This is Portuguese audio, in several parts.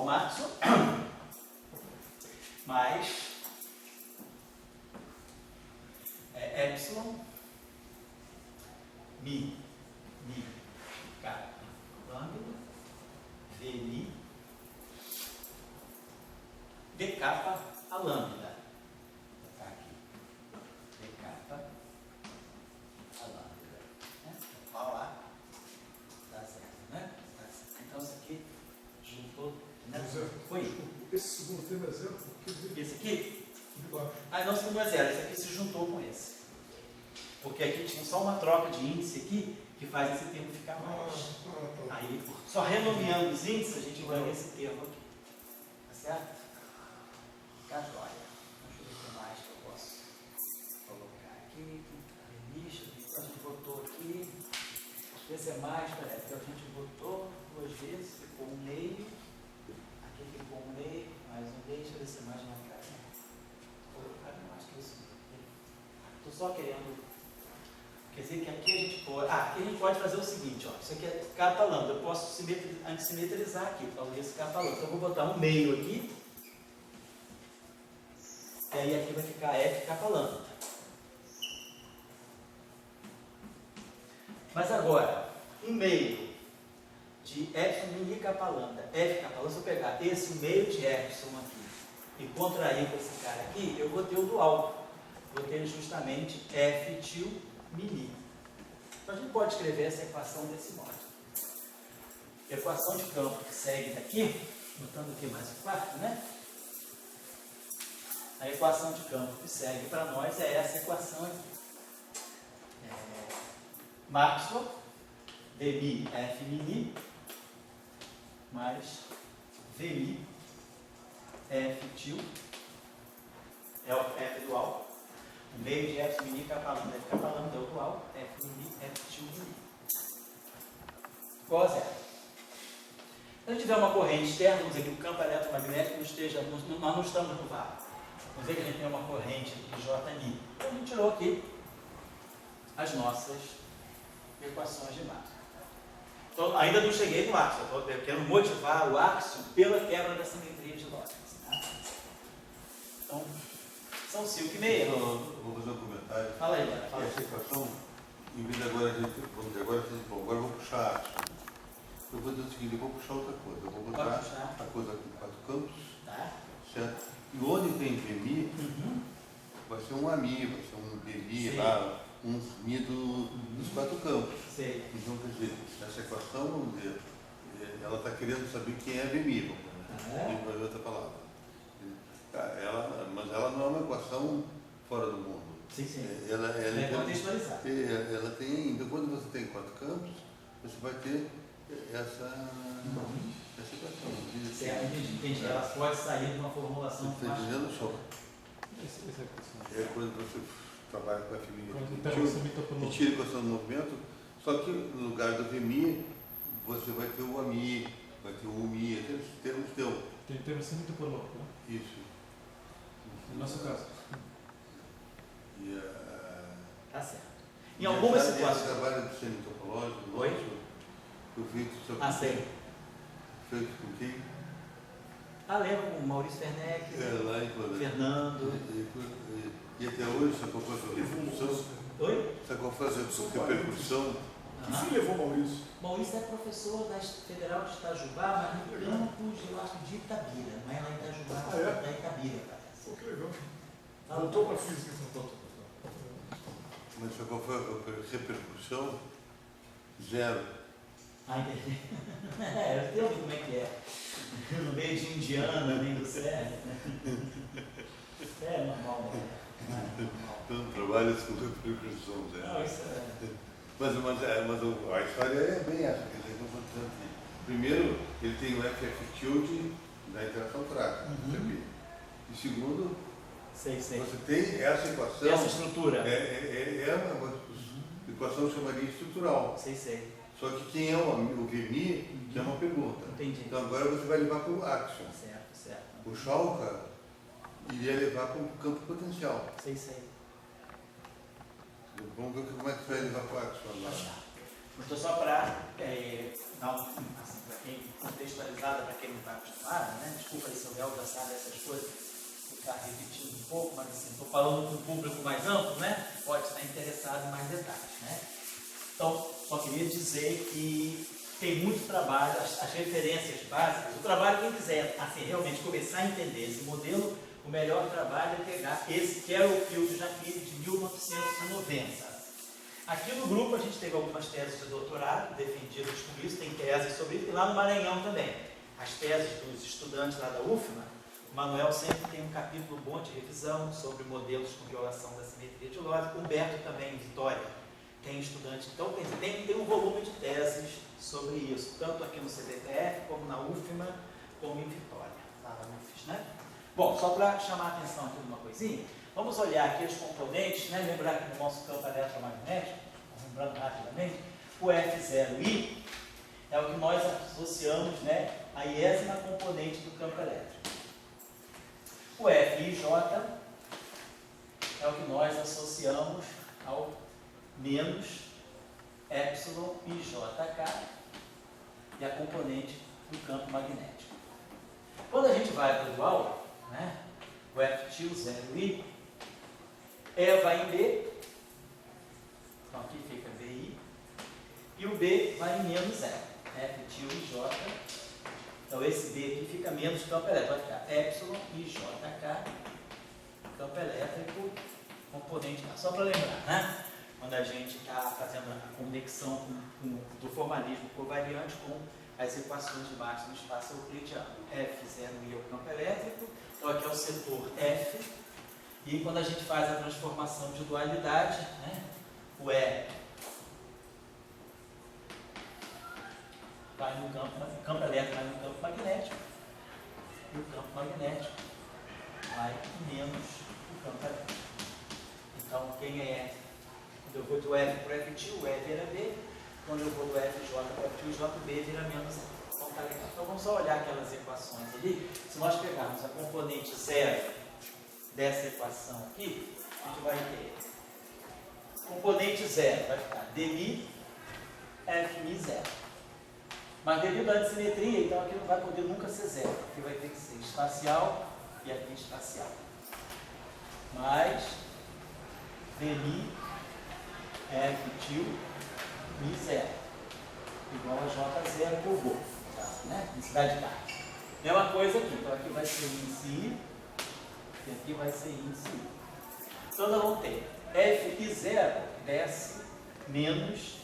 ao máximo, mais epsilon mi k lambda v mi d kappa a lambda. Tá aqui. D kappa a lambda. Né? Igual a. Tá certo, né? Tá certo. Então isso aqui juntou. Né? Foi? Esse segundo termo é zero? Esse aqui? De baixo. Ah, não, esse não é zero. Esse aqui se juntou com esse. Porque aqui tinha só uma troca de índice aqui que faz esse termo ficar mais. Tá. Aí, só renomeando os índices, a gente ganha esse termo aqui. Tá certo? Fica jóia. Deixa eu ver o que mais que eu posso colocar aqui. A gente botou aqui. Esse é mais, peraí, que a gente botou duas vezes, ficou um meio. Aqui ficou um meio, mais um meio. Deixa eu ver se é mais uma cara. Não, acho que isso. Estou só querendo. Quer dizer que aqui a gente pode. Aqui a gente pode fazer o seguinte, ó. Isso aqui é kappa lambda. Eu posso simetrizar aqui, talvez esse kappa lambda. Então eu vou botar um meio aqui. E aí aqui vai ficar F kappa lambda. Mas agora, um meio de epsilon mini kappa lambda, F kappa lambda, se eu pegar esse meio de epsilon aqui e contrair com esse cara aqui, eu vou ter o dual. Vou ter justamente F til mini. Então a gente pode escrever essa equação desse modo. Equação de campo que segue daqui, botando aqui mais um quarto, né? A equação de campo que segue para nós é essa equação aqui. Maxwell, dmi F mini, mais Vmi F til, é o F dual. O meio de F mini kappa lambda, F kappa lambda é o dual, F mini F til mini. Igual a zero. Se a gente tiver uma corrente externa, vamos dizer que o campo eletromagnético não esteja, nós não estamos no vácuo. Vamos dizer que a gente tem uma corrente de J-ni. Então a gente tirou aqui as nossas equações de Maxwell. Então, ainda não cheguei no Axion, eu quero motivar o Axion pela quebra da simetria de Lorentz. Né? Então, são 5 e meia. Vou fazer um comentário. Fala aí, Dana. Fala aí. Essa equação, em vez de agora a gente, vamos dizer, agora eu vou puxar Axion. Eu vou dizer o seguinte, eu vou puxar outra coisa. Eu vou botar a coisa aqui em 4 campos, Tá? certo? E onde tem Vmi, vai ser um Ami, vai ser um Bmi lá, um Mi dos 4 campos. Sei. Então, quer dizer, essa equação, vamos dizer, ela está querendo saber quem é Vmi, vamos dizer, outra palavra. Mas ela não é uma equação fora do mundo. Sim, sim. Ela contextualizar. ela tem, então, quando você tem 4 campos, você vai ter essa equação. Certo, entendi. Ela pode sair de uma formulação Você está dizendo só. Essa é a questão. É quando você trabalha com a Quando e tira a equação do movimento, só que no lugar do Vmi, você vai ter o Ami, vai ter o Umi, aqueles termos teu. tem termo semitopológico, né? Isso. No nosso caso. E Tá certo. Em algumas esse situações. trabalho de semitopológico, Oi? eu vi Sei. feito com quem? Lembro com o Maurício Werneck, Lá em Floresta. Fernando. E até hoje, sabe qual foi a sua repercussão? Oi? Sabe qual foi a sua repercussão? Que fim levou Maurício? Maurício é professor da Federal de Itajubá, mas no campus, eu acho, de Itabira. Não é lá em Itajubá, é em Itabira, parece. Pô, que legal. Voltou para a física, então. Mas sabe qual foi a repercussão? Zero. Entendi. Eu sei como é que é. No meio de Indiana, nem do céu. É normal, né? Então, trabalhos com repercussão zero. Não, isso é. Mas a história é bem essa, quer dizer, primeiro, ele tem o FF tilde da interação fraca, sabia? E segundo, Sei. você tem essa equação. Essa estrutura. É uma equação que chamaria estrutural. Sei. Só que quem é o Vmi, que é uma pergunta. Entendi. Então agora você vai levar para o Axion. Certo. O Schalke iria levar para o campo potencial. Sei. Vamos ver como é que você vai levar para o Axion agora. Então, só para dar assim, para quem contextualizada, para quem não está acostumado, né? Desculpa aí se o Léo já sabe essas coisas, ficar repetindo um pouco, mas assim, estou falando com um público mais amplo, né? Pode estar interessado em mais detalhes, né? Então, só queria dizer que tem muito trabalho, as referências básicas, o trabalho, quem quiser assim, realmente começar a entender esse modelo, o melhor trabalho é pegar esse Carol Field Jaffe de 1990. Aqui no grupo a gente teve algumas teses de doutorado defendidas com isso, tem teses sobre isso, e lá no Maranhão também. As teses dos estudantes lá da UFMA, o Manuel sempre tem um capítulo bom de revisão sobre modelos com violação da simetria de lógica. Humberto também, em Vitória, tem estudante. Então tem um volume de teses sobre isso, tanto aqui no CBTF, como na UFMA, como em Vitória, lá na UFES, né? Bom, só para chamar a atenção aqui de uma coisinha, vamos olhar aqui os componentes, né? Lembrar que no nosso campo eletromagnético, lembrando rapidamente, o F0I é o que nós associamos, né, à iésima componente do campo elétrico. O FIJ é o que nós associamos ao menos epsilon IJK e a componente do campo magnético. Quando a gente vai para o dual, né, o F0I, E vai em B, então aqui fica BI, e o B vai em menos E, F∗IJ. Então esse B aqui fica menos campo elétrico, vai ficar epsilon IJK, campo elétrico, componente A. Só para lembrar, né? Quando a gente está fazendo a conexão do formalismo covariante com as equações de Maxwell no espaço euclidiano. F0I é o campo elétrico, então aqui é o setor F, e quando a gente faz a transformação de dualidade, né, o E vai no campo elétrico vai no campo magnético, e o campo magnético vai menos o campo elétrico. Então, quem é? Quando eu vou do F para o F∗, o E vira B. Quando eu vou do FJ para o F∗, o B vira menos E. Então, tá legal. Então, vamos só olhar aquelas equações ali. Se nós pegarmos a componente zero dessa equação aqui, a gente vai ter componente zero, vai ficar dmi FI zero. Mas devido à antissimetria, então aqui não vai poder nunca ser zero. Aqui vai ter que ser espacial e aqui espacial. Mais dmi F∗ Mi zero, igual a J0 que eu vou, né? Densidade de carga. Mesma coisa aqui, então aqui vai ser índice I, e aqui vai ser índice I. Então nós vamos ter Fi0 desce menos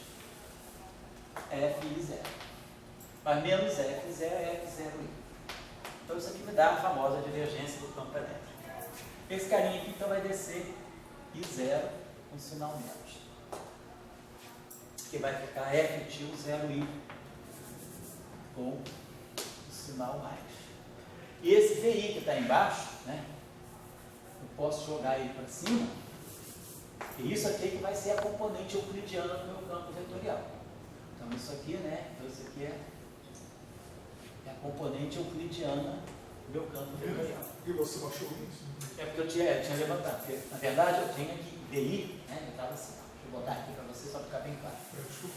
Fi0. Mas menos F0 é F0I. Então isso aqui me dá a famosa divergência do campo elétrico. Esse carinha aqui então vai descer I0 com sinal menos. Que vai ficar F∗0I com o sinal mais. E esse VI que está embaixo, né, eu posso jogar ele para cima, e isso aqui é que vai ser a componente euclidiana do meu campo vetorial. Então isso aqui, né, então isso aqui é a componente euclidiana do meu campo vetorial. E você baixou isso? É porque eu tinha levantado, porque na verdade eu tinha aqui VI, né, eu estava assim, deixa eu botar aqui para você só ficar bem claro.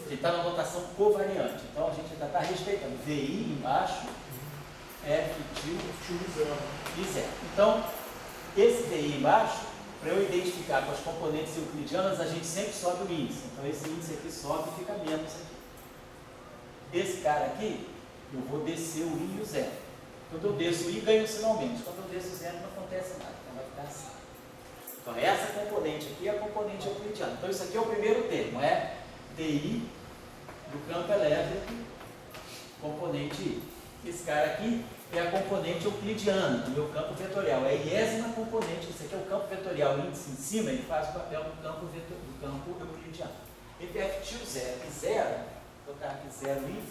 Ele está na notação covariante, então a gente ainda está respeitando VI embaixo, F∗ e zero. Então, esse VI embaixo, para eu identificar com as componentes euclidianas, a gente sempre sobe o índice. Então, esse índice aqui sobe e fica menos aqui. Esse cara aqui, eu vou descer o I e o zero. Quando eu desço o I, ganho o sinal menos. Quando eu desço o zero, não acontece nada. Então, vai ficar assim. Então, essa componente aqui é a componente euclidiana. Então, isso aqui é o primeiro termo, é DI do campo elétrico, componente I. Esse cara aqui é a componente euclidiana do meu campo vetorial. É a iésima componente. Esse aqui é o campo vetorial, o índice em cima, ele faz o papel do campo euclidiano. Entre F∗0 e 0, vou colocar aqui 0i,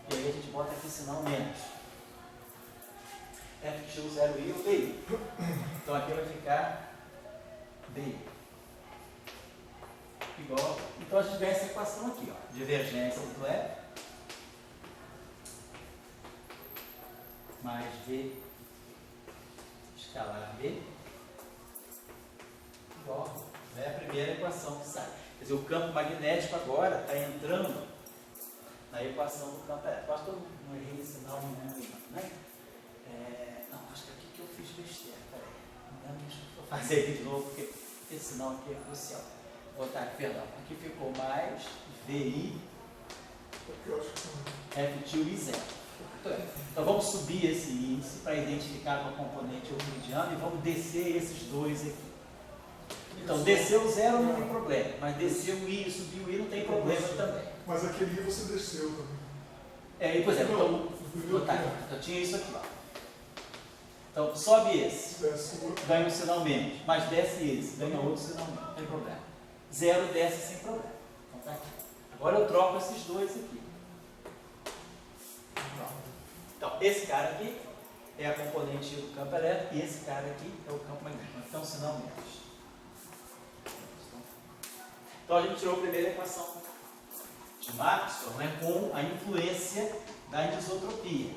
e aí a gente bota aqui sinal menos. F∗0i é o BI. Então aqui vai ficar BI. Igual. Então a gente ganha essa equação aqui, ó. Divergência do F mais V escalar B igual. É a primeira equação que sai. Quer dizer, o campo magnético agora está entrando na equação do campo elétrico. Acho que eu não errei esse sinal, né? Não, acho que aqui que eu fiz besteira. Peraí. Deixa eu fazer aqui de novo, porque esse sinal aqui é crucial. Vou botar aqui, perdão. Aqui ficou mais VI F2 e 0. Então vamos subir esse índice para identificar com a componente euclidiana e vamos descer esses dois aqui. Então descer o 0 não tem problema, mas descer o I e subir o I não tem problema também. Mas aquele I você desceu também. Pois é, então vou botar aqui. Então tinha isso aqui, ó. Então sobe esse, ganha um sinal menos, mas desce esse, ganha outro sinal menos, não tem problema. 0 desce sem problema. Então tá aqui. Agora eu troco esses dois aqui. Então, esse cara aqui é a componente do campo elétrico e esse cara aqui é o campo magnético. Então, sinal menos. Então, a gente tirou a primeira equação de Maxwell, né, com a influência da anisotropia.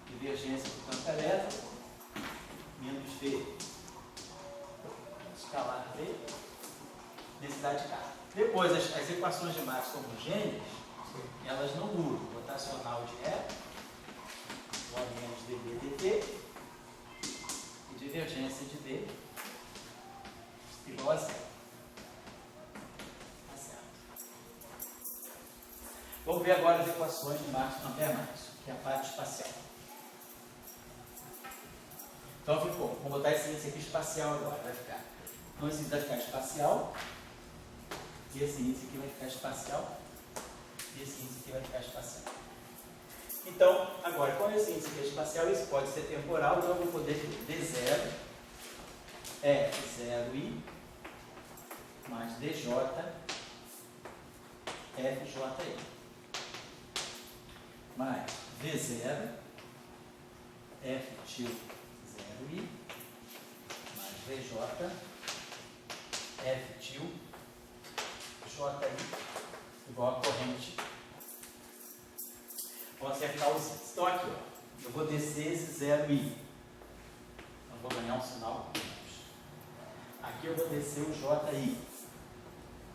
Divergência do campo elétrico menos V escalar V, densidade K. Depois, as equações de Maxwell homogêneas, elas não mudam. Rotacional de E, O menos dB dt, e divergência de D igual a 0. Tá certo. Vamos ver agora as equações de Maxwell Ampère-Maxwell, que é a parte espacial. Então ficou. Vamos botar esse índice aqui espacial agora. Vai ficar. Então esse índice vai ficar espacial. E esse índice aqui vai ficar espacial. E esse índice aqui vai ficar espacial. Então, agora, como esse índice aqui é espacial, isso pode ser temporal, então eu vou poder D0 F0i mais DJ FJi mais V0 F til0i mais VJ F til JI igual a corrente. Vou acertar os índices. Então aqui, ó, eu vou descer esse 0i. Então vou ganhar um sinal. Aqui eu vou descer o JI.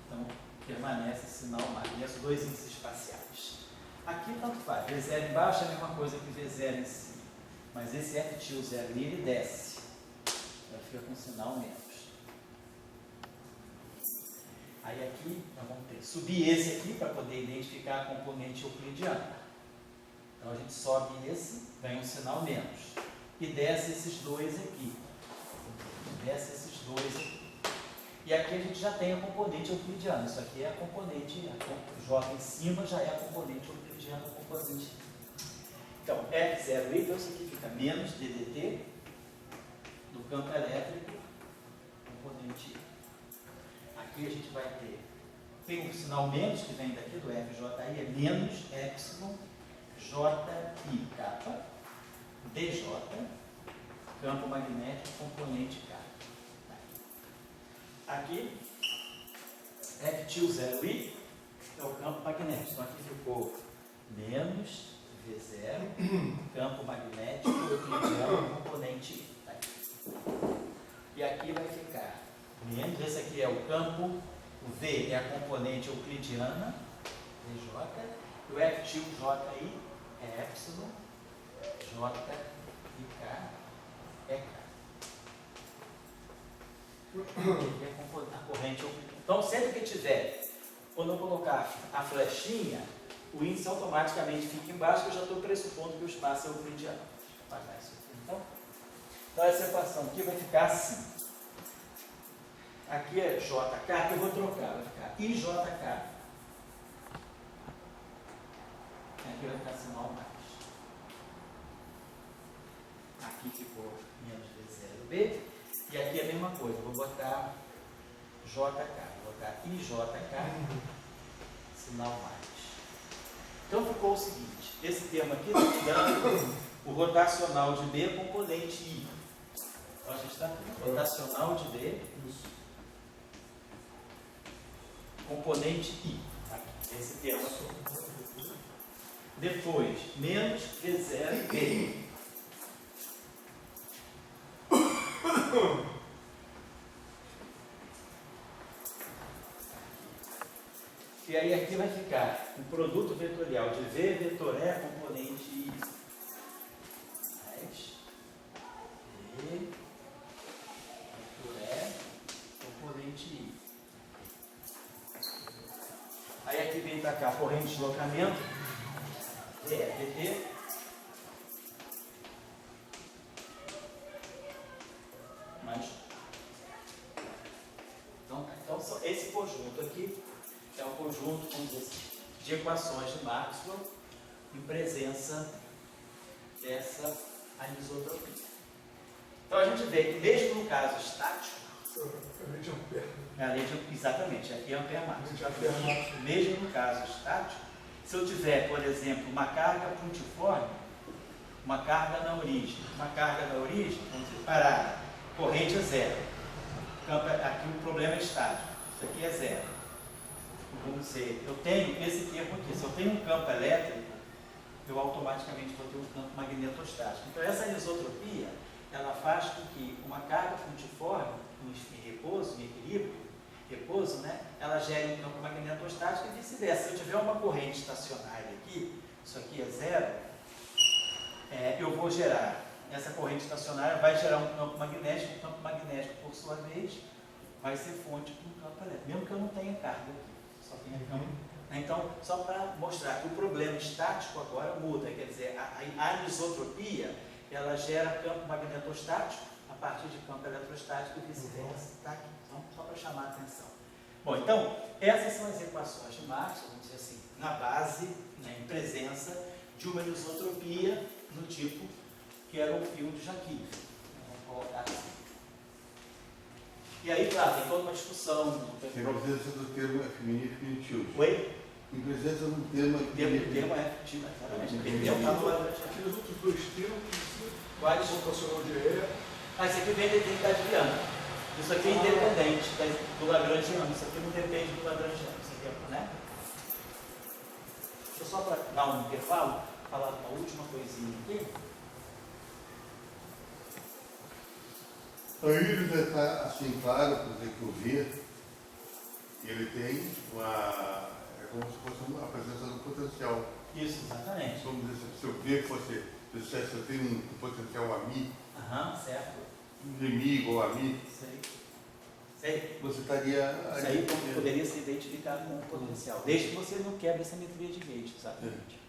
Então permanece esse sinal mais. E os dois índices espaciais. Aqui tanto faz. V0 embaixo é a mesma coisa que V0 em cima. Mas esse F til 0i ele desce. Então fica com sinal menos. Aí aqui nós vamos ter que subir esse aqui para poder identificar a componente euclidiana. Então a gente sobe esse, ganha um sinal menos. E desce esses dois aqui. Desce esses dois aqui. E aqui a gente já tem a componente euclidiana. Isso aqui é a componente, a J em cima já é a componente euclidiana, a componente. Então, F0i, então isso aqui fica menos ddt do campo elétrico, componente I. Aqui a gente vai ter, tem um sinal menos que vem daqui do FJI, é menos epsilon JI kappa DJ, campo magnético, componente K. Aqui, F til 0i é o campo magnético. Então aqui ficou menos V0, campo magnético, euclidiano, componente I. Tá aqui. E aqui vai ficar menos, esse aqui é o campo, o V é a componente euclidiana, DJ, e o F til JI é epsilon, J e K é K. É a corrente euclidiana. Então, sempre que tiver, quando eu colocar a flechinha, o índice automaticamente fica embaixo, porque eu já estou pressupondo que o espaço é euclidiano. Deixa eu apagar isso aqui, então. Então, essa equação aqui vai ficar assim. Aqui é JK, que eu vou trocar, vai ficar IJK. Aqui vai ficar sinal mais. Aqui ficou menos V0B. E aqui é a mesma coisa, eu vou botar JK, vou botar IJK, sinal mais. Então ficou o seguinte, esse termo aqui está te dando o rotacional de B componente I. Então a gente está aqui, rotacional de B, componente I. Aqui, esse termo aqui. Depois, menos V0B. E aí aqui vai ficar o produto vetorial de V vetor E componente I. Mais V vetor E componente I. Aí aqui vem para cá a corrente de deslocamento, dt. Mais. Então esse conjunto aqui é um conjunto, vamos dizer assim, de equações de Maxwell em presença dessa anisotropia. Então a gente vê que mesmo no caso estático, A lei de Ampère. a lei de, exatamente, aqui é Ampère A lei de Maxwell. Ampère máximo. Mesmo no caso estático, se eu tiver, por exemplo, uma carga pontiforme, uma carga na origem, vamos dizer, parada, corrente é zero. Aqui o problema é estático, isso aqui é zero. Vamos dizer, eu tenho esse termo aqui, se eu tenho um campo elétrico, eu automaticamente vou ter um campo magnetostático. Então essa anisotropia, ela faz com que uma carga pontiforme, em repouso, em equilíbrio, repouso, né, ela gere um campo magnetostático e vice-versa. Se eu tiver uma corrente estacionária aqui, isso aqui é zero, eu vou gerar, essa corrente estacionária vai gerar um campo magnético, por sua vez, vai ser fonte de um campo elétrico, mesmo que eu não tenha carga aqui, só tenha campo. Então, só para mostrar que o problema estático agora muda, quer dizer, a anisotropia, ela gera campo magnetostático a partir de campo eletrostático e vice-versa. Tá? Então, só para chamar a atenção. Bom, então, essas são as equações de Maxwell, vamos dizer assim, na base, né, em presença de uma anisotropia do tipo que era o fio de Jacquin. Vamos colocar assim. E aí, claro, tem toda uma discussão. Em presença do termo F-infinitivo. Oi? Em presença de um termo O termo é fictício, exatamente. Aqueles outros dois termos, Quais? rotacional de E. Esse aqui vem da identidade de Viana. Isso aqui é independente do Lagrangiano. Isso aqui não depende do Lagrangiano. Isso aqui é, né? Deixa eu só para dar um intervalo, falar uma última coisinha aqui. Aí ele já está assim claro, por exemplo, que o V, ele tem uma, é como se fosse a presença do potencial. Isso, exatamente. Vamos dizer, se o V fosse, se eu tenho um potencial a mim, Certo. de mim igual a mim, Sei. você estaria Isso aí poderia ser identificado como potencial, desde que você não quebre essa simetria de Gauge, exatamente.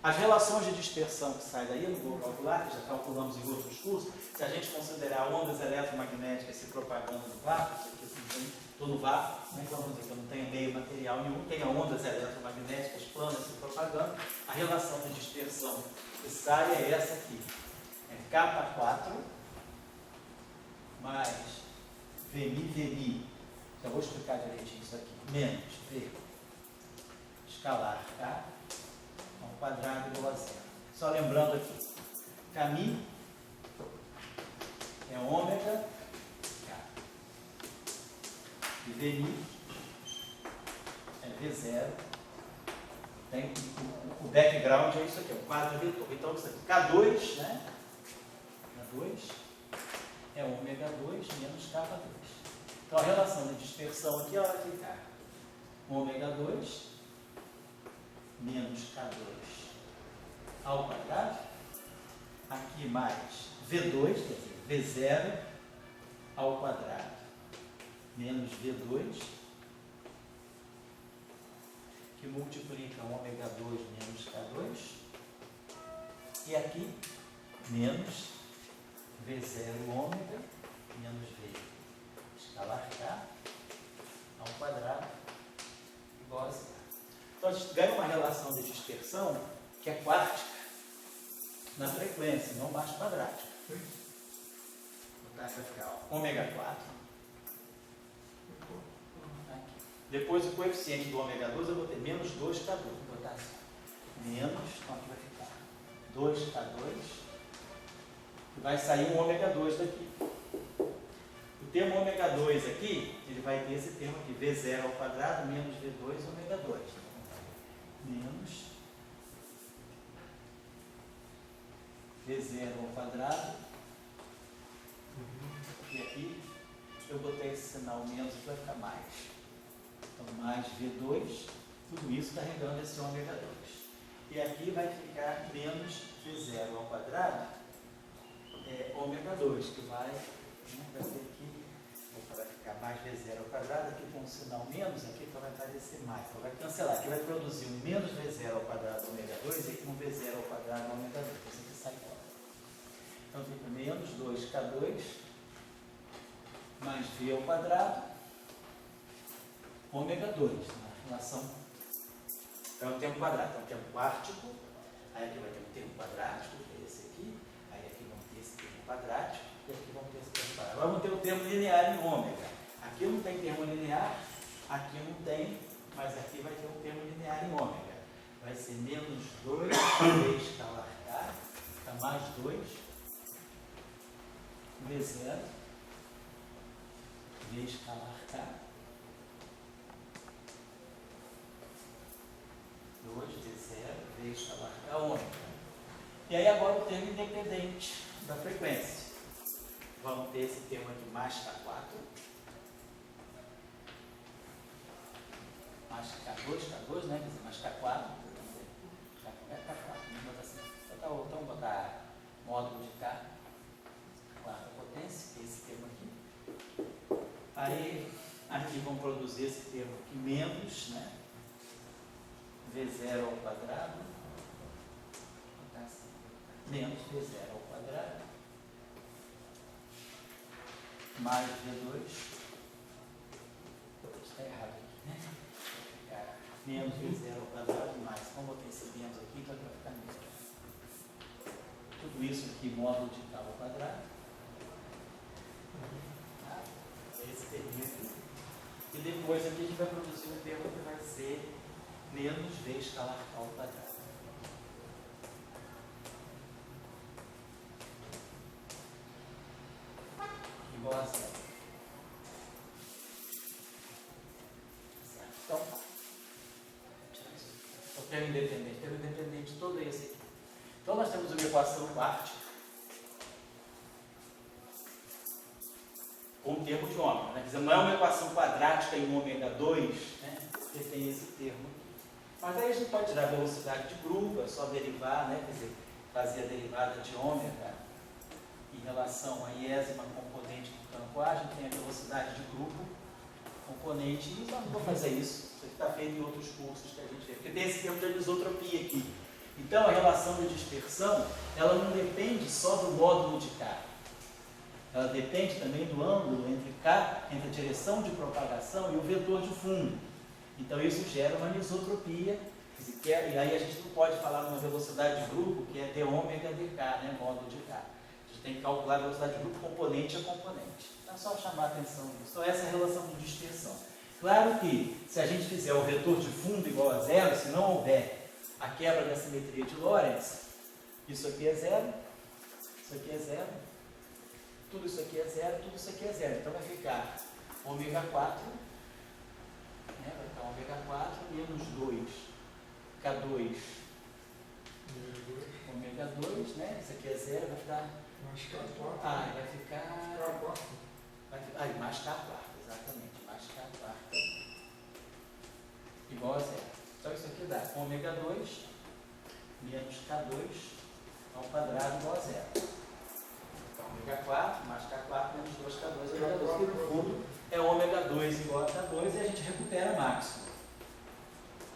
As relações de dispersão que saem daí, eu não vou calcular, que já calculamos em outros cursos, se a gente considerar ondas eletromagnéticas se propagando no vácuo, estou no vácuo, né, vamos dizer que eu não tenho meio material nenhum, tenho ondas eletromagnéticas planas se propagando, a relação de dispersão que sai é essa aqui, é K4 mais Vmi, já vou explicar direitinho isso aqui, menos V escalar K ao quadrado igual a zero. Só lembrando aqui, Kmi é ômega K. E Vmi é V0. Tem, o background é isso aqui, é o quadro vetor. Então, isso aqui, K2, né? K2 é ômega 2 menos K2. Então, a relação de dispersão aqui, olha aqui, cara. Ômega 2 menos K2 ao quadrado, aqui mais V2, quer dizer, V0 ao quadrado, menos V2, que multiplica ômega 2 menos K2, e aqui, menos V0 ômega, menos V escalar K, ao quadrado, igual a zero. Então, a gente ganha uma relação de dispersão que é quártica na frequência, não mais quadrática. Vai ficar ômega 4. Aqui. Depois, o coeficiente do ômega 2, eu vou ter menos 2K2. Vou botar assim. Menos, então aqui vai ficar 2K2. E vai sair um ômega 2 daqui. O termo ômega 2 aqui, ele vai ter esse termo aqui, V0 ao quadrado menos V2 ômega 2. Menos V0 ao quadrado, e aqui eu botei esse sinal menos, vai ficar mais. Então, mais V2, tudo isso carregando esse ômega 2. E aqui vai ficar menos V0 ao quadrado, ômega 2, que vai ter aqui, vai ficar mais V0 ao quadrado, aqui com um sinal menos, aqui vai aparecer mais. Então, vai cancelar, aqui vai produzir um menos V0 ao quadrado ômega 2 e aqui um V0 ao quadrado ômega 2. Isso aqui sai fora. Então, fica menos 2K2 mais V ao quadrado ômega 2, na relação. Então, é um termo quadrado, então, um termo quártico, aí aqui vai ter um termo quadrático, que é esse aqui, aí aqui vamos ter esse termo quadrático, e aqui vamos ter esse termo quadrático. Agora vamos ter o termo linear em ômega. Aqui não tem termo linear, aqui não tem, mas aqui vai ter um termo linear em ômega. Vai ser menos 2 vezes escalar K, fica mais 2, V0, vezes escalar K. 2 V0 vezes escalar K ômega. E aí agora o termo independente da frequência. Vamos ter esse termo aqui mais K4. Mais K2, né? Quer dizer, mais K4. K4, vamos botar assim. Vamos botar módulo de K. Quarta potência, que é esse termo aqui. Aí, aqui vamos produzir esse termo aqui menos, né? V0 ao quadrado, menos V0 ao quadrado, mais V2, está errado aqui, né? Menos V0 ao quadrado, mais, vamos botar esse menos aqui para ficar menos. Tudo isso aqui, módulo de K ao quadrado, tá? Esse termo aqui. E depois aqui a gente vai produzir um termo que vai ser menos V escalar K ao quadrado. Igual a zero. Certo? Então, tá. O termo independente todo esse aqui. Então, nós temos uma equação quártica com um termo de ômega. Né? Quer dizer, não é uma equação quadrática em ômega 2, né? Porque tem esse termo aqui. Mas aí a gente pode tirar a velocidade de grupo, é só derivar, né? Quer dizer, fazer a derivada de ômega em relação à iésima componente do campo A, a gente tem a velocidade de grupo, componente, e não vou fazer isso. Isso aqui está feito em outros cursos que a gente vê. Porque tem esse termo de anisotropia aqui. Então, a relação de dispersão, ela não depende só do módulo de K. Ela depende também do ângulo entre K, entre a direção de propagação e o vetor de fundo. Então, isso gera uma anisotropia, e aí a gente não pode falar numa velocidade de grupo, que é d ômega dk, né, módulo de K. A gente tem que calcular a velocidade de grupo componente a componente. Então, é só chamar a atenção disso. Então, essa é a relação de dispersão. Claro que, se a gente fizer o vetor de fundo igual a zero, se não houver a quebra da simetria de Lorentz, isso aqui é zero, isso aqui é zero, tudo isso aqui é zero, tudo isso aqui é zero. Então, vai ficar ômega 4, né? Vai ficar ômega 4 menos 2, K2, ômega 2, né? Isso aqui é zero, vai ficar... Mais K4. Ah, vai ficar... K4. Mais K4, exatamente, mais K4, igual a zero. Então, isso aqui dá ômega 2 menos K2 ao quadrado igual a zero. Então, ômega 4 mais K4 menos 2K2 igual a 2, que no fundo é ômega 2 igual a K2 e a gente recupera máximo.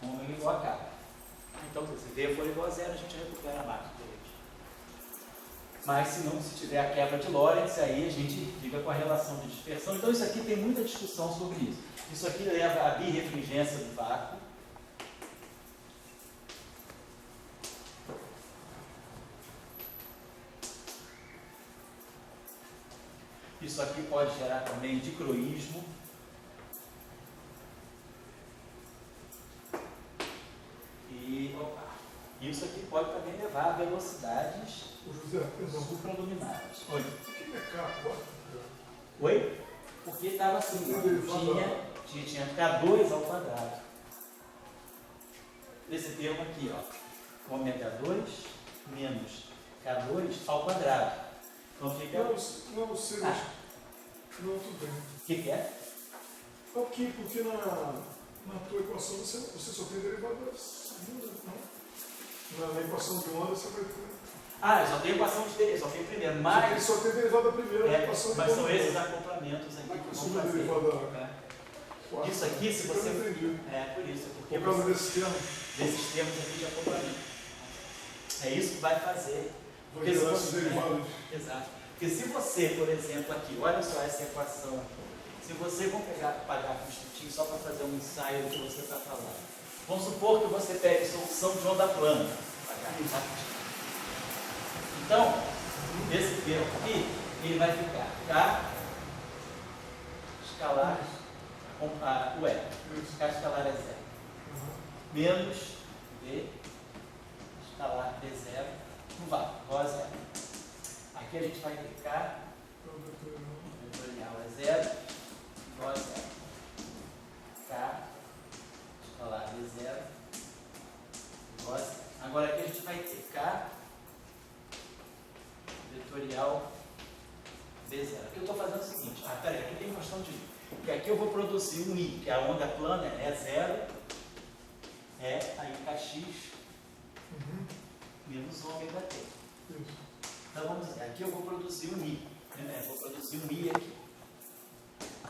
Ômega igual a K. Então, se V for igual a zero, a gente recupera máximo. Mas se tiver a quebra de Lorentz, aí a gente fica com a relação de dispersão. Então, isso aqui tem muita discussão sobre isso. Isso aqui leva à birrefringência do vácuo. Isso aqui pode gerar também dicroísmo. E isso aqui pode também levar a velocidades José, perdão. supraluminares. Oi? O que é K4? Oi? Porque estava assim, tinha K2 ao quadrado. Esse termo aqui, ó, ômega 2 menos K2 ao quadrado. Então fica... Não, seria... Não, tudo bem. O que é? Porque Na tua equação você só tem derivada segunda, não? Na equação de onda você vai ter. Eu só tenho equação de só tenho primeiro, mas. Só tem derivada primeira, na equação de mas onda. são esses acoplamentos aqui que vão fazer. Quarta. Isso aqui, se você. Eu não entendi. Por isso, porque Por causa desses termos. desses termos aqui de acoplamento. É isso que vai fazer. Vai gerar esses derivados. Exato. Porque se você, por exemplo, aqui, olha só essa equação aqui. Se você for pagar com um instantinho só para fazer um ensaio do que você está falando. Vamos supor que você pegue solução de onda plana. Então, esse termo aqui, ele vai ficar K escalar o E. K escalar é zero. Menos V escalar B0 não vai, igual a zero. Aqui a gente vai ter K vetorial é zero, igual a zero. K escalar B0 igual a zero. Agora aqui a gente vai ter K vetorial B0. Aqui eu estou fazendo o seguinte, peraí, aqui tem questão de I. Porque aqui eu vou produzir um I, que a onda plana é zero, aí kx menos ômega t. Então vamos dizer, aqui eu vou produzir um I. Vou produzir um I aqui.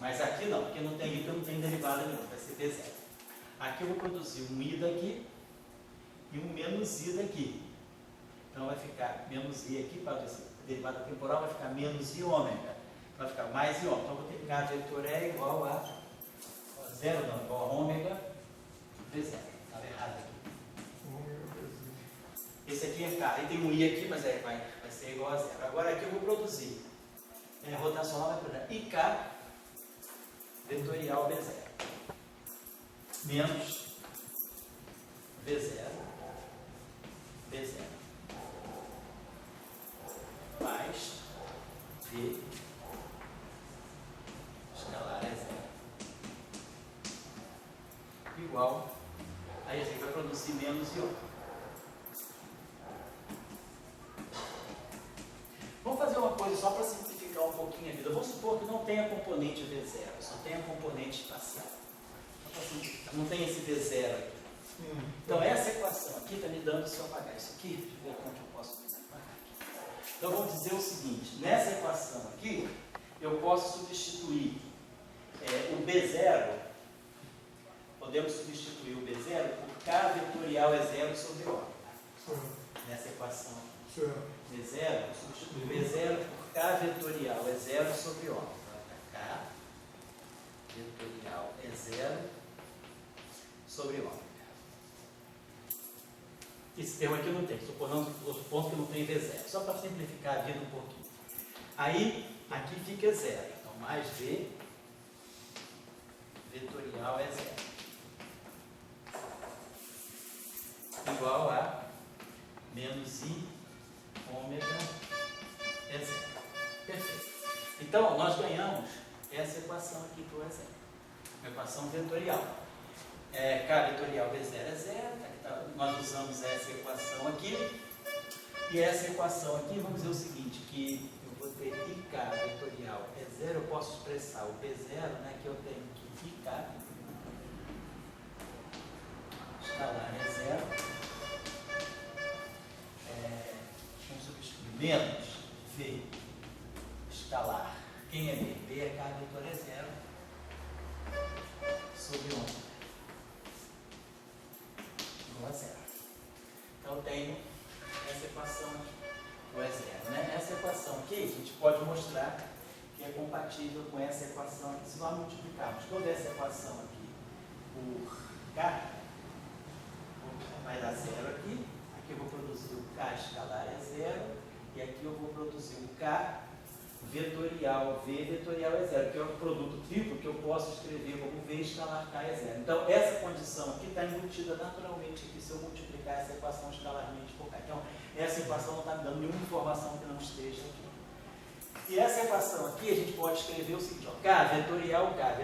Mas aqui não, porque não tem I, porque não tem derivada nenhuma, vai ser B0. Aqui eu vou produzir um I daqui e um menos I daqui. Então vai ficar menos I aqui, para a derivada temporal vai ficar menos I ômega. Vai ficar mais I ômega. Então vou ter que K vetor é igual a zero, não, igual a ômega B0. Estava errado aqui. Esse aqui é K. Aí tem um I aqui, mas vai ser igual a zero. Agora aqui eu vou produzir. Rotacional vai produzir IK vetorial B0 menos B0 mais V escalar é zero igual. Aí a gente vai produzir menos I. Vamos fazer uma coisa só para simplificar um pouquinho a vida. Vamos supor que não tenha componente V0, só tenha componente espacial. Não tem esse V0 aqui. Então essa equação aqui está me dando, se eu apagar isso aqui, deixa eu ver quanto eu posso apagar aqui. Então vamos dizer o seguinte, nessa equação aqui, eu posso substituir o B0, podemos substituir o B0 por K vetorial é zero sobre O. Nessa equação aqui. B0, substituir o B0 por K vetorial é zero sobre O. K vetorial é zero sobre O. Esse termo aqui não tem, supondo que não tem V0, só para simplificar a vida um pouquinho. Aí, aqui fica zero, então mais V vetorial é zero. Igual a menos I ômega é zero. Perfeito. Então, nós ganhamos essa equação aqui para o E0. Uma equação vetorial. K vetorial V0 é zero. Nós usamos essa equação aqui. E essa equação aqui, vamos dizer o seguinte, que eu vou ter IK vetorial é zero. Eu posso expressar o B0, né, que eu tenho que IK escalar é zero. Vamos substituir menos V escalar. Quem é B? B é K vetor é zero sobre 1 igual a zero. Então eu tenho essa equação aqui, o E0. Né? Essa equação aqui a gente pode mostrar que é compatível com essa equação aqui. Se nós multiplicarmos toda essa equação aqui por K, vai dar zero aqui. Aqui eu vou produzir o K escalar é zero. E aqui eu vou produzir o K vetorial, V vetorial é zero, que é um produto triplo que eu posso escrever como V escalar K é zero. Então, essa condição aqui está embutida naturalmente aqui, se eu multiplicar essa equação escalarmente por K. Então, essa equação não está me dando nenhuma informação que não esteja aqui. E essa equação aqui, a gente pode escrever o seguinte, ó, K vetorial K,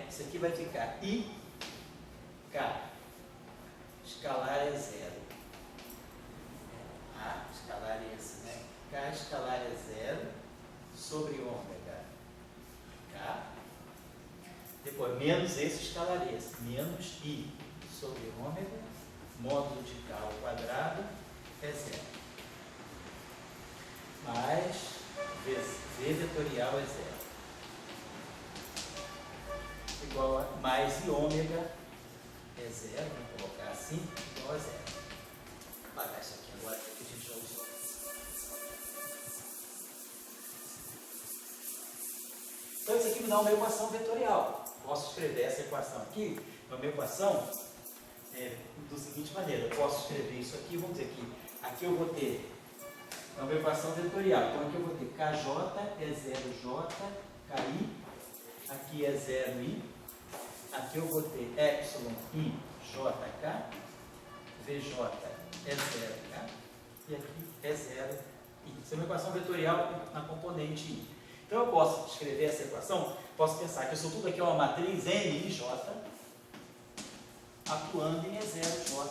isso aqui vai ficar I, K, escalar é zero. A escalar é esse, né? K escalar é zero sobre ômega K. depois, menos esse escalaria, menos I sobre ômega, módulo de K ao quadrado é zero. Mais V vetorial é zero. Igual a mais I ômega é zero, vou colocar assim, igual a zero. Vou apagar isso aqui agora, que a gente já usou. Então isso aqui me dá uma equação vetorial. Posso escrever essa equação aqui, uma equação do seguinte maneira. Eu posso escrever isso aqui, vamos dizer que aqui eu vou ter uma equação vetorial. Então aqui eu vou ter KJ é 0J, KI, aqui é 0I, aqui eu vou ter EPSI, JK, VJ é 0K e aqui é 0I. Isso é uma equação vetorial na componente I. Então eu posso escrever essa equação, posso pensar que isso tudo aqui é uma matriz NIJ atuando em E0J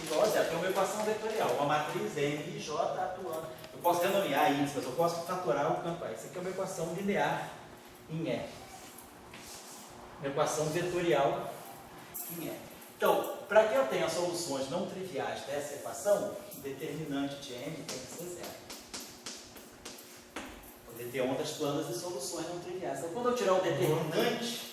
igual a zero. Então é uma equação vetorial, uma matriz NIJ atuando. Eu posso renomear índices, mas eu posso fatorar o campo A. Isso aqui é uma equação linear em E. Uma equação vetorial em E. Então, para que eu tenha soluções não triviais dessa equação, o determinante de N tem que ser zero. Poder ter ondas planas e soluções não triviais. Então, quando eu tirar o determinante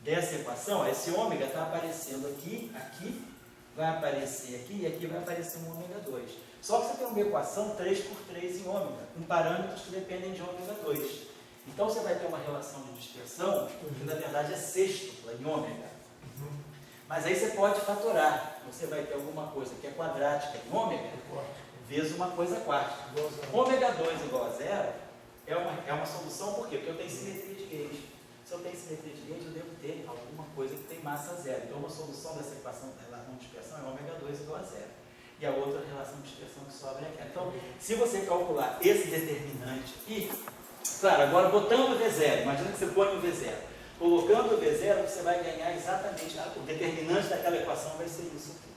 dessa equação, esse ômega está aparecendo aqui, aqui, vai aparecer aqui e aqui vai aparecer um ômega 2. Só que você tem uma equação 3×3 em ômega, com parâmetros que dependem de ômega 2. Então você vai ter uma relação de dispersão que na verdade é sextupla em ômega. Mas aí você pode fatorar. Você vai ter alguma coisa que é quadrática em ômega, vezes uma coisa quarta. Ômega 2 igual a zero é uma solução, por quê? Porque eu tenho simetria de gauge. Se eu tenho simetria de gauge, eu devo ter alguma coisa que tem massa zero. Então uma solução dessa equação da relação de dispersão é ômega 2 igual a zero. E a outra relação de dispersão que sobra é aquela. Então, se você calcular esse determinante aqui, claro, agora botando o V0, imagina que você põe o V0. Colocando o V0, você vai ganhar exatamente, o determinante daquela equação vai ser isso aqui.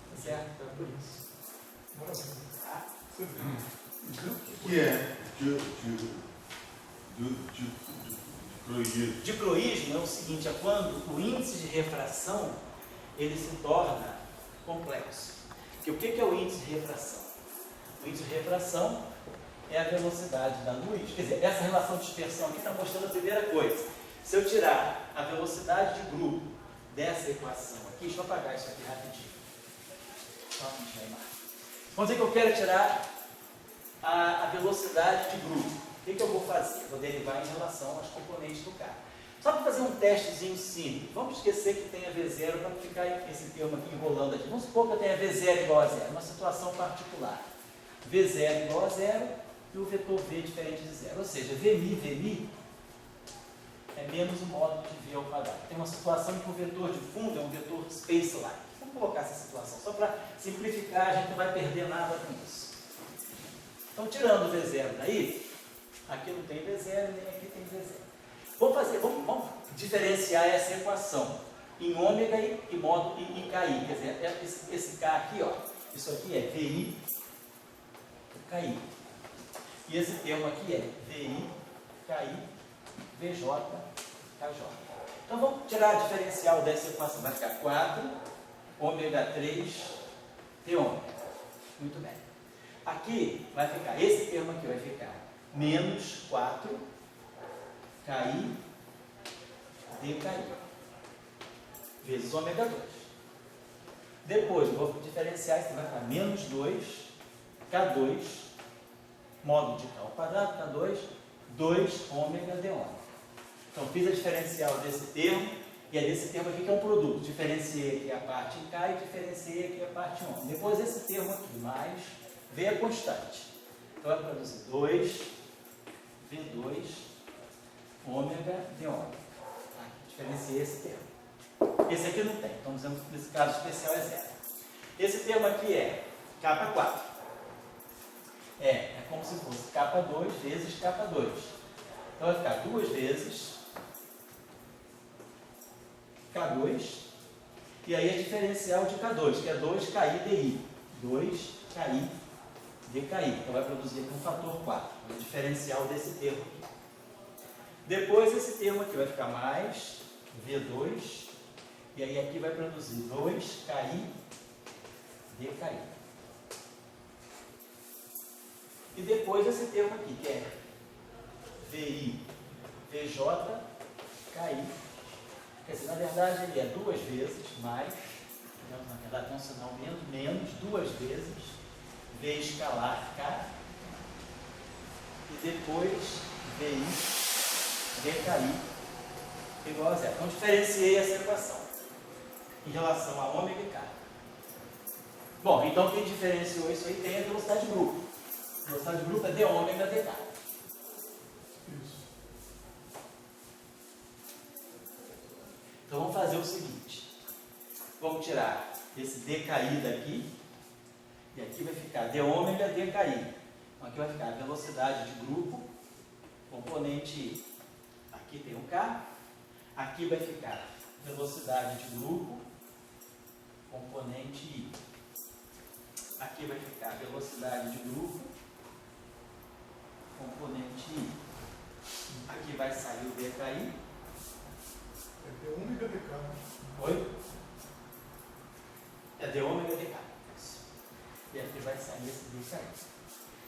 Tá certo? Então é por isso. Tá? O que é dicroísmo? Dicroísmo é o seguinte, é quando o índice de refração ele se torna complexo. Porque o que é o índice de refração? O índice de refração é a velocidade da luz. Quer dizer, essa relação de dispersão aqui está mostrando a primeira coisa. Se eu tirar a velocidade de grupo dessa equação aqui, deixa eu apagar isso aqui rapidinho. Só um minutinho. Vamos dizer que eu quero tirar a velocidade de grupo. O que eu vou fazer? Eu vou derivar em relação aos componentes do carro. Só para fazer um testezinho simples. Vamos esquecer que tem a V0 para ficar esse termo aqui enrolando aqui. Vamos supor que eu tenha V0 igual a zero, uma situação particular. V0 igual a zero e o vetor V diferente de zero. Ou seja, Vmi é menos o módulo de V ao quadrado. Tem uma situação em que o vetor de fundo é um vetor spaceline. Vamos colocar essa situação. Só para simplificar, a gente não vai perder nada com isso. Então, tirando o V0 daí, aqui não tem V0 nem aqui tem V0. Vamos diferenciar essa equação em ômega e módulo e KI. Quer dizer, esse K aqui, ó, isso aqui é VI, KI. E esse termo aqui é VI, KI, VJ, KJ. Então vamos tirar a diferencial dessa equação. Vai ficar 4, ômega 3, T ômega. Muito bem. Aqui vai ficar, esse termo aqui vai ficar menos 4, KI, DKI, vezes ômega 2. Depois eu vou diferenciar, isso vai ficar menos 2, K2, módulo de K ao quadrado, K2, 2 ômega D ômega. Então fiz a diferencial desse termo, e é desse termo aqui que é um produto. Diferenciei aqui a parte em K e diferenciei aqui a parte em ômega. Depois esse termo aqui, mais V é constante. Então vai produzir 2, V2, ômega D ômega. Diferenciei esse termo. Esse aqui não tem, então dizendo que nesse caso especial é zero. Esse termo aqui é K4. É como se fosse K2 vezes K2. Então vai ficar 2 vezes K2, e aí a diferencial de K2, que é 2KI DI. 2KI DKI. Então vai produzir aqui um fator 4, o diferencial desse termo aqui. Depois esse termo aqui vai ficar mais V2, e aí aqui vai produzir 2KI DKI. E depois esse termo aqui, que é VI VJ KI. Quer dizer, na verdade ele é duas vezes mais, na verdade tem um sinal menos, duas vezes V escalar K, e depois VI DKI igual a zero. Então diferenciei essa equação em relação a ômega e K. Bom, então quem diferenciou isso aí tem a velocidade de grupo. A velocidade de grupo é d ômega dk. Isso. Então vamos fazer o seguinte. Vamos tirar esse dki daqui. E aqui vai ficar d ômega dki. Então aqui vai ficar a velocidade de grupo, componente I. Aqui tem um K. Aqui vai ficar velocidade de grupo, componente I. Aqui vai ficar velocidade de grupo, componente I. Aqui vai sair o dki. É d ômega dk. Oi? É d ômega dk. Isso. E aqui vai sair esse dki.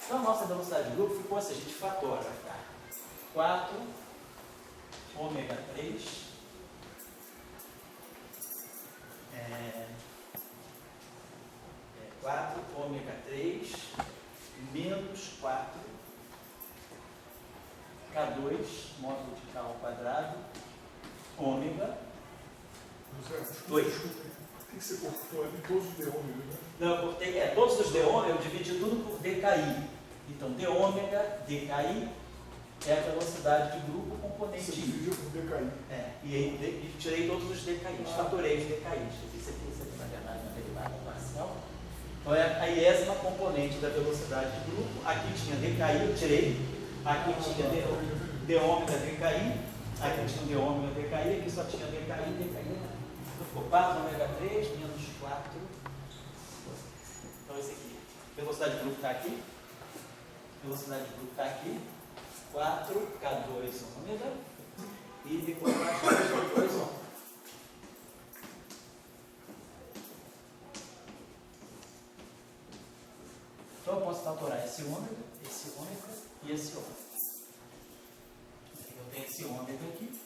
Então a nossa velocidade de grupo ficou assim, a gente fatora, vai ficar 4 ômega 3 4 ômega 3 menos 4 K2 módulo de K ao quadrado ômega José, 2. por que você cortou ali todos os d ômega, né? Não, eu cortei, todos os d ômega eu dividi tudo por dki. Então d ômega dki é a velocidade de grupo componente Você I. dividiu por dki. E aí tirei todos os dki, fatorei os dki. Isso aqui na verdade é uma derivada parcial. Então é a iésima componente da velocidade de grupo. Aqui tinha dki, eu tirei. Aqui tinha d ômega dki. Aqui tinha d ômega dki. Aqui só tinha dki e dki. Então ficou 4 ômega 3 menos 4. Então esse aqui. Velocidade de grupo está aqui. Velocidade de grupo está aqui. 4 K2 ômega. E depois mais 2 ômega. Então eu posso fatorar esse ômega e esse ômega. Eu tenho esse ômega aqui.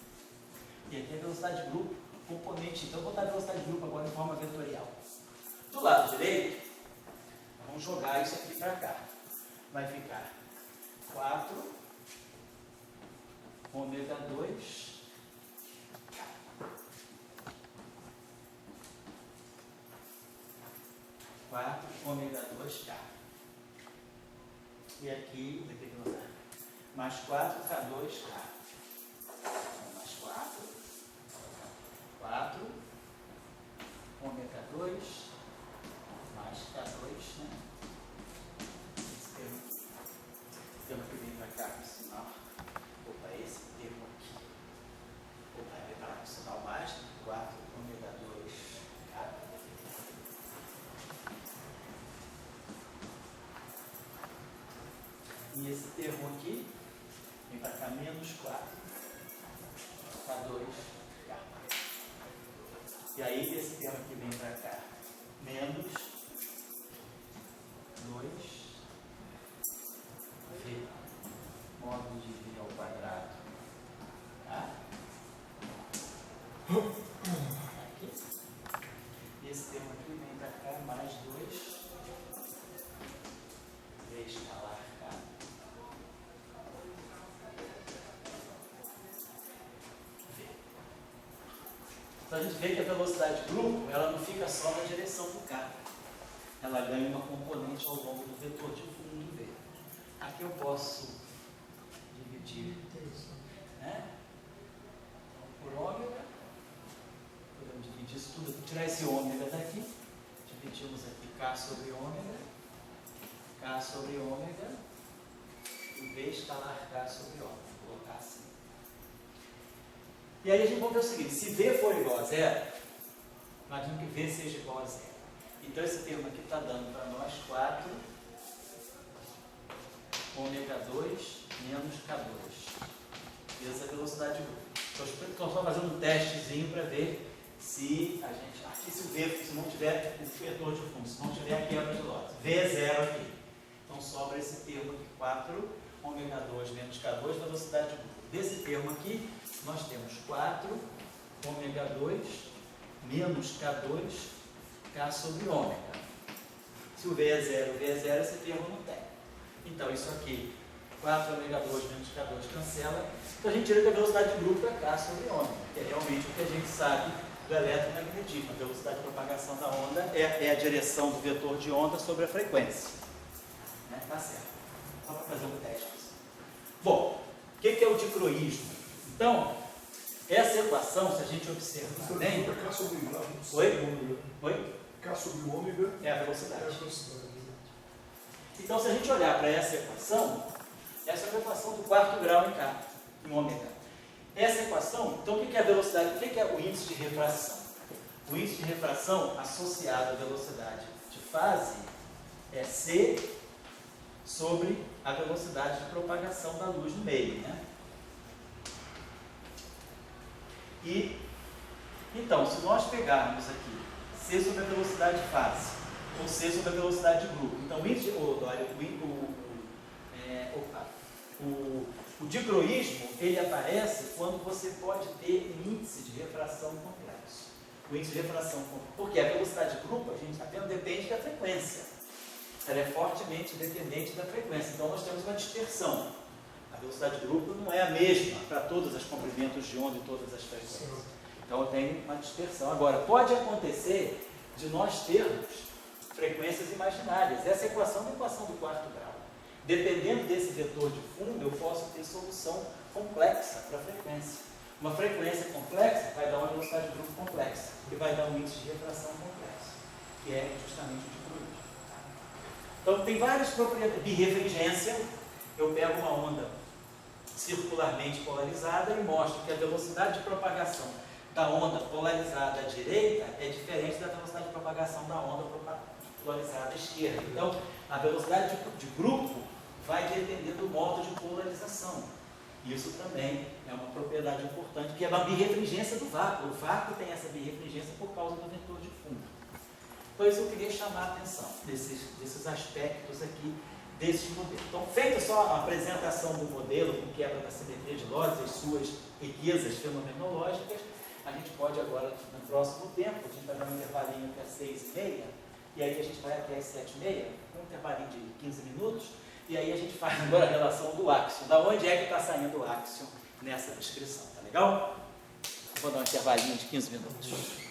E aqui é a velocidade de grupo, componente. Então eu vou botar a velocidade de grupo agora em forma vetorial. Do lado direito, vamos jogar isso aqui para cá. Vai ficar 4 ômega 2 4 ômega 2K. E aqui, mais 4K2K. Mais 4 ômega 2 mais K2, né? Esse termo que vem para cá com o sinal. Opa, esse termo aqui. Opa, vem para cá com o sinal mais, 4 ômega 2K. E esse termo aqui vem para cá menos 4 K2K. E aí esse termo aqui vem para cá menos 2 V módulo de V ao quadrado. Tá? Aqui. E esse termo aqui vem para cá mais 2 V escalar K. Então a gente vê que a velocidade de grupo, ela não fica só na direção do K. Ela ganha uma componente ao longo do vetor de fundo V. Aqui eu posso dividir, né? Então, por ômega, podemos dividir isso tudo, tirar esse ômega daqui, dividimos aqui K sobre ômega, e V escalar K sobre ômega, vou colocar assim. E aí a gente vai ver o seguinte, se V for igual a zero, imagina que V seja igual a zero. Então esse termo aqui está dando para nós 4 ômega 2 menos K2. vezes a velocidade de grupo. Estou só fazendo um testezinho para ver se a gente, aqui se o V, se não tiver o vetor de fundo, se não tiver a quebra de lotes, V é zero aqui. Então sobra esse termo aqui, 4 ômega 2 menos K2, velocidade de grupo. Desse termo aqui, nós temos 4 ômega 2 menos K2, K sobre ômega. Se o V é zero, esse termo não tem. Então isso aqui, 4 ômega 2 menos K2 cancela. Então a gente tira que a velocidade de grupo é K sobre ômega, que é realmente o que a gente sabe do eletromagnetismo. A velocidade de propagação da onda é a direção do vetor de onda sobre a frequência. Né? Tá certo. Só para fazer um teste. Bom, o que é o dicroísmo? Então, essa equação, se a gente observar bem... K sobre Oi? Oi? K sobre ômega é a velocidade. É a velocidade. Então, se a gente olhar para essa é a equação do quarto grau em K, em ômega. Essa equação, então o que é a velocidade? O que é o índice de refração? O índice de refração associado à velocidade de fase é C sobre a velocidade de propagação da luz no meio, né? E, então, se nós pegarmos aqui C sobre a velocidade de fase, ou C sobre a velocidade de grupo, então o dicroísmo, ele aparece quando você pode ter um índice de refração complexo. O índice de refração complexo, porque a velocidade de grupo, a gente apenas depende da frequência. Ela é fortemente dependente da frequência. Então, nós temos uma dispersão. A velocidade de grupo não é a mesma para todos os comprimentos de onda e todas as frequências. Então, eu tenho uma dispersão. Agora, pode acontecer de nós termos frequências imaginárias. Essa equação é uma equação do quarto grau. Dependendo desse vetor de fundo, eu posso ter solução complexa para a frequência. Uma frequência complexa vai dar uma velocidade de grupo complexa, que vai dar um índice de refração complexo, que é justamente o dicroísmo. Então, tem várias propriedades. Birrefringência, eu pego uma onda circularmente polarizada e mostro que a velocidade de propagação da onda polarizada à direita é diferente da velocidade de propagação da onda polarizada à esquerda. Então, a velocidade de grupo vai depender do modo de polarização. Isso também é uma propriedade importante, que é uma birrefringência do vácuo. O vácuo tem essa birrefringência por causa do vetor de fundo. Então, isso eu queria chamar a atenção, desses aspectos aqui, desse modelo. Então, feita só a apresentação do modelo com quebra da simetria de Lorentz, as suas riquezas fenomenológicas, a gente pode agora, no próximo tempo, a gente vai dar um intervalinho até 6h30, e aí a gente vai até as 7h30, um intervalinho de 15 minutos, e aí a gente faz agora a relação do áxion. Da onde é que está saindo o áxion nessa descrição, tá legal? Vou dar um intervalinho de 15 minutos.